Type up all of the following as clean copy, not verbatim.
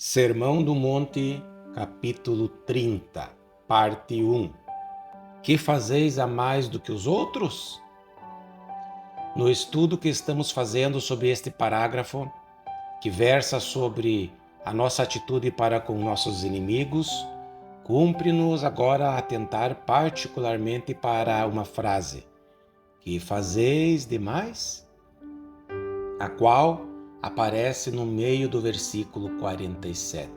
Sermão do Monte, capítulo 30, parte 1. Que fazeis a mais do que os outros? No estudo que estamos fazendo sobre este parágrafo, que versa sobre a nossa atitude para com nossos inimigos, cumpre-nos agora atentar particularmente para uma frase: que fazeis demais? A qual aparece no meio do versículo 47.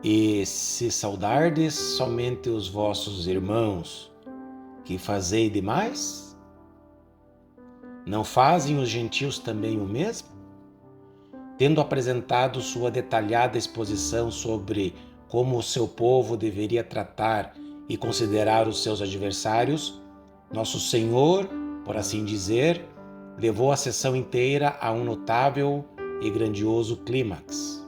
E se saudardes somente os vossos irmãos, que fazei demais? Não fazem os gentios também o mesmo? Tendo apresentado sua detalhada exposição sobre como o seu povo deveria tratar e considerar os seus adversários, nosso Senhor, por assim dizer, levou a sessão inteira a um notável e grandioso clímax.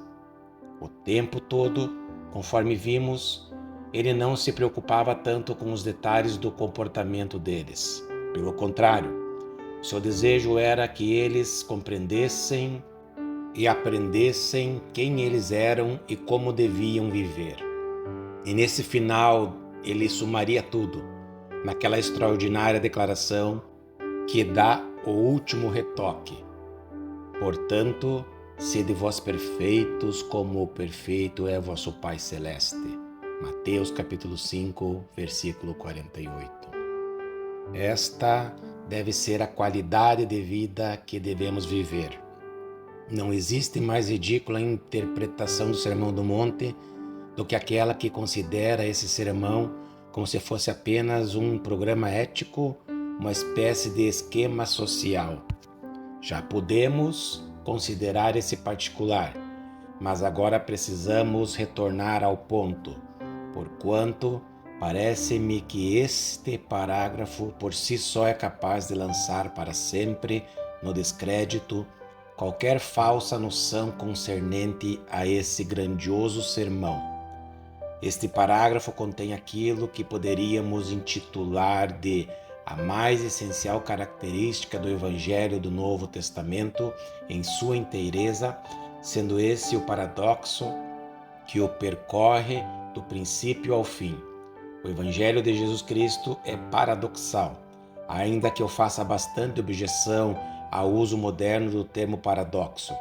O tempo todo, conforme vimos, ele não se preocupava tanto com os detalhes do comportamento deles. Pelo contrário, seu desejo era que eles compreendessem e aprendessem quem eles eram e como deviam viver. E nesse final, ele sumaria tudo, naquela extraordinária declaração que dá o último retoque. Portanto, sede vós perfeitos, como perfeito é vosso Pai Celeste. Mateus capítulo 5, versículo 48. Esta deve ser a qualidade de vida que devemos viver. Não existe mais ridícula interpretação do Sermão do Monte do que aquela que considera esse sermão como se fosse apenas um programa ético, uma espécie de esquema social. Já podemos considerar esse particular, mas agora precisamos retornar ao ponto, porquanto parece-me que este parágrafo por si só é capaz de lançar para sempre no descrédito qualquer falsa noção concernente a esse grandioso sermão. Este parágrafo contém aquilo que poderíamos intitular de a mais essencial característica do Evangelho do Novo Testamento em sua inteireza, sendo esse o paradoxo que o percorre do princípio ao fim. O Evangelho de Jesus Cristo é paradoxal, ainda que eu faça bastante objeção ao uso moderno do termo paradoxo,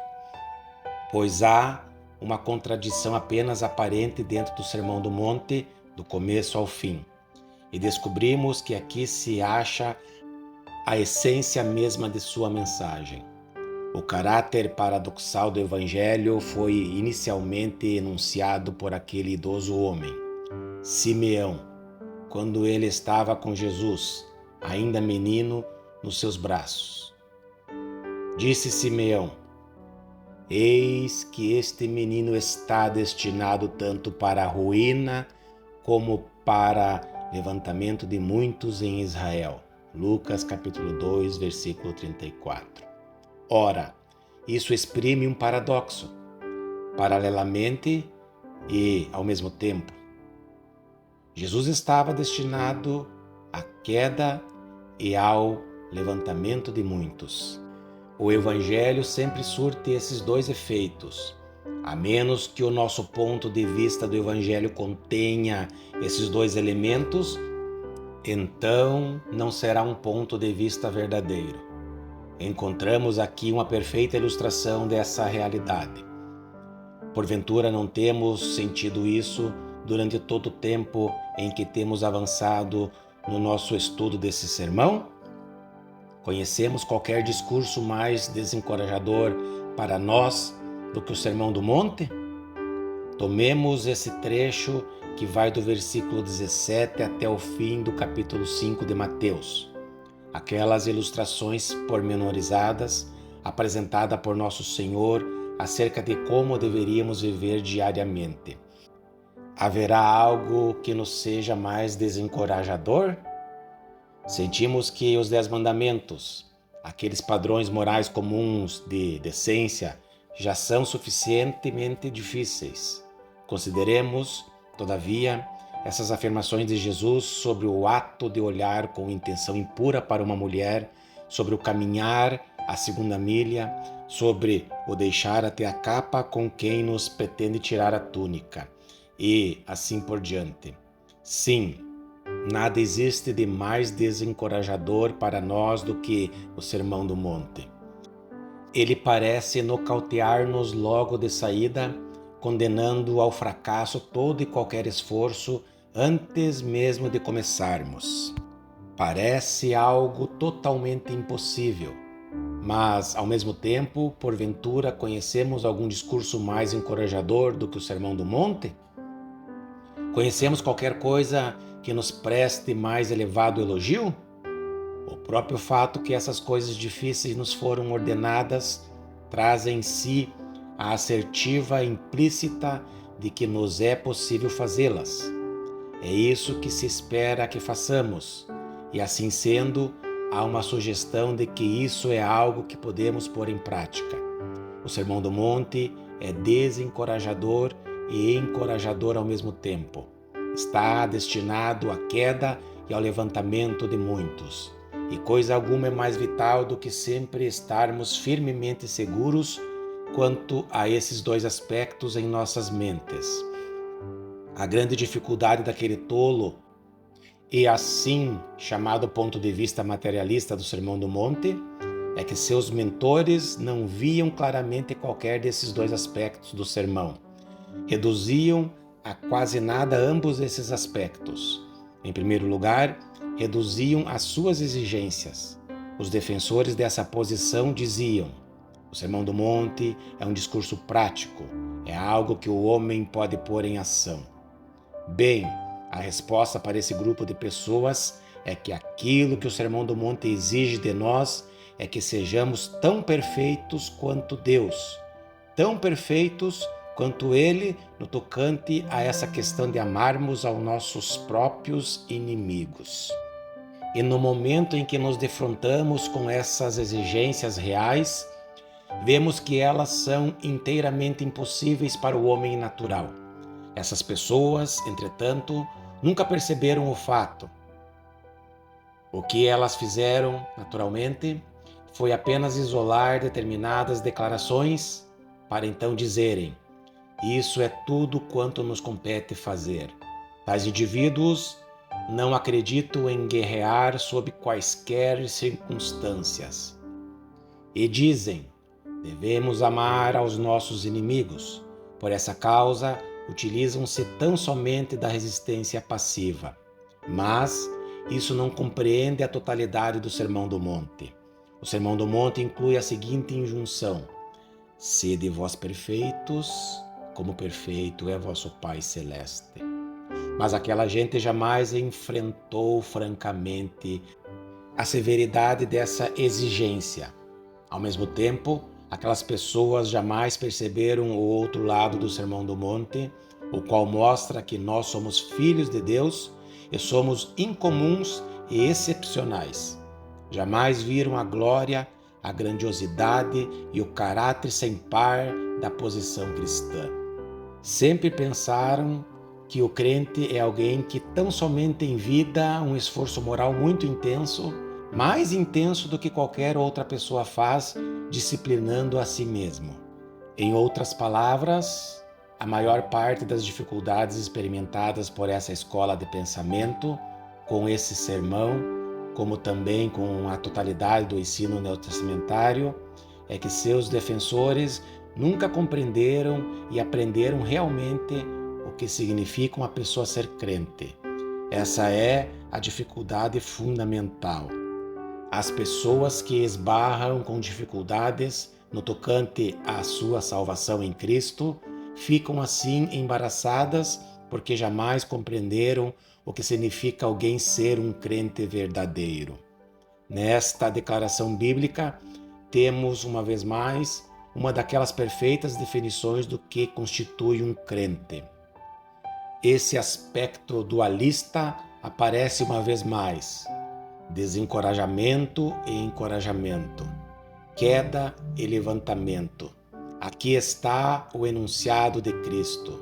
pois há uma contradição apenas aparente dentro do Sermão do Monte, do começo ao fim. E descobrimos que aqui se acha a essência mesma de sua mensagem. O caráter paradoxal do Evangelho foi inicialmente enunciado por aquele idoso homem, Simeão, quando ele estava com Jesus, ainda menino, nos seus braços. Disse Simeão: eis que este menino está destinado tanto para a ruína como para levantamento de muitos em Israel. Lucas capítulo 2, versículo 34. Ora, isso exprime um paradoxo, paralelamente e ao mesmo tempo. Jesus estava destinado à queda e ao levantamento de muitos. O Evangelho sempre surte esses dois efeitos. A menos que o nosso ponto de vista do Evangelho contenha esses dois elementos, então não será um ponto de vista verdadeiro. Encontramos aqui uma perfeita ilustração dessa realidade. Porventura não temos sentido isso durante todo o tempo em que temos avançado no nosso estudo desse sermão? Conhecemos qualquer discurso mais desencorajador para nós do que o Sermão do Monte? Tomemos esse trecho que vai do versículo 17 até o fim do capítulo 5 de Mateus. Aquelas ilustrações pormenorizadas apresentadas por nosso Senhor acerca de como deveríamos viver diariamente. Haverá algo que nos seja mais desencorajador? Sentimos que os 10 mandamentos, aqueles padrões morais comuns de decência, já são suficientemente difíceis. Consideremos, todavia, essas afirmações de Jesus sobre o ato de olhar com intenção impura para uma mulher, sobre o caminhar a segunda milha, sobre o deixar até a capa com quem nos pretende tirar a túnica, e assim por diante. Sim, nada existe de mais desencorajador para nós do que o Sermão do Monte. Ele parece nocautear-nos logo de saída, condenando ao fracasso todo e qualquer esforço antes mesmo de começarmos. Parece algo totalmente impossível, mas, ao mesmo tempo, porventura, conhecemos algum discurso mais encorajador do que o Sermão do Monte? Conhecemos qualquer coisa que nos preste mais elevado elogio? O próprio fato que essas coisas difíceis nos foram ordenadas traz em si a assertiva implícita de que nos é possível fazê-las. É isso que se espera que façamos, e assim sendo, há uma sugestão de que isso é algo que podemos pôr em prática. O Sermão do Monte é desencorajador e encorajador ao mesmo tempo. Está destinado à queda e ao levantamento de muitos. E coisa alguma é mais vital do que sempre estarmos firmemente seguros quanto a esses dois aspectos em nossas mentes. A grande dificuldade daquele tolo e assim chamado ponto de vista materialista do Sermão do Monte é que seus mentores não viam claramente qualquer desses dois aspectos do sermão. Reduziam a quase nada ambos esses aspectos. Em primeiro lugar, reduziam as suas exigências. Os defensores dessa posição diziam: o Sermão do Monte é um discurso prático, é algo que o homem pode pôr em ação. Bem, a resposta para esse grupo de pessoas é que aquilo que o Sermão do Monte exige de nós é que sejamos tão perfeitos quanto Deus, tão perfeitos quanto Ele no tocante a essa questão de amarmos aos nossos próprios inimigos. E no momento em que nos defrontamos com essas exigências reais, vemos que elas são inteiramente impossíveis para o homem natural. Essas pessoas, entretanto, nunca perceberam o fato. O que elas fizeram, naturalmente, foi apenas isolar determinadas declarações para então dizerem: isso é tudo quanto nos compete fazer. Tais indivíduos não acreditam em guerrear sob quaisquer circunstâncias. E dizem: devemos amar aos nossos inimigos. Por essa causa, utilizam-se tão somente da resistência passiva. Mas isso não compreende a totalidade do Sermão do Monte. O Sermão do Monte inclui a seguinte injunção: sede vós perfeitos, como perfeito é vosso Pai Celeste. Mas aquela gente jamais enfrentou francamente a severidade dessa exigência. Ao mesmo tempo, aquelas pessoas jamais perceberam o outro lado do Sermão do Monte, o qual mostra que nós somos filhos de Deus e somos incomuns e excepcionais. Jamais viram a glória, a grandiosidade e o caráter sem par da posição cristã. Sempre pensaram que o crente é alguém que tão somente em vida um esforço moral muito intenso, mais intenso do que qualquer outra pessoa faz, disciplinando a si mesmo. Em outras palavras, a maior parte das dificuldades experimentadas por essa escola de pensamento, com esse sermão, como também com a totalidade do ensino neotestamentário, é que seus defensores nunca compreenderam e aprenderam realmente o que significa uma pessoa ser crente. Essa é a dificuldade fundamental. As pessoas que esbarram com dificuldades no tocante à sua salvação em Cristo ficam assim embaraçadas porque jamais compreenderam o que significa alguém ser um crente verdadeiro. Nesta declaração bíblica, temos uma vez mais uma daquelas perfeitas definições do que constitui um crente. Esse aspecto dualista aparece uma vez mais: desencorajamento e encorajamento, queda e levantamento. Aqui está o enunciado de Cristo: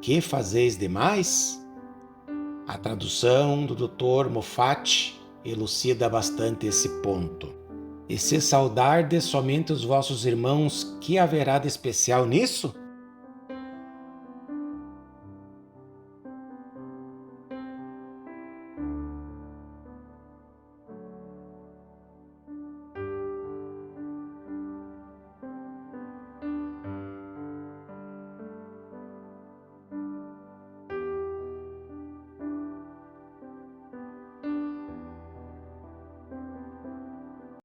que fazeis demais? A tradução do Dr. Moffat elucida bastante esse ponto. E se saudardes somente os vossos irmãos, que haverá de especial nisso?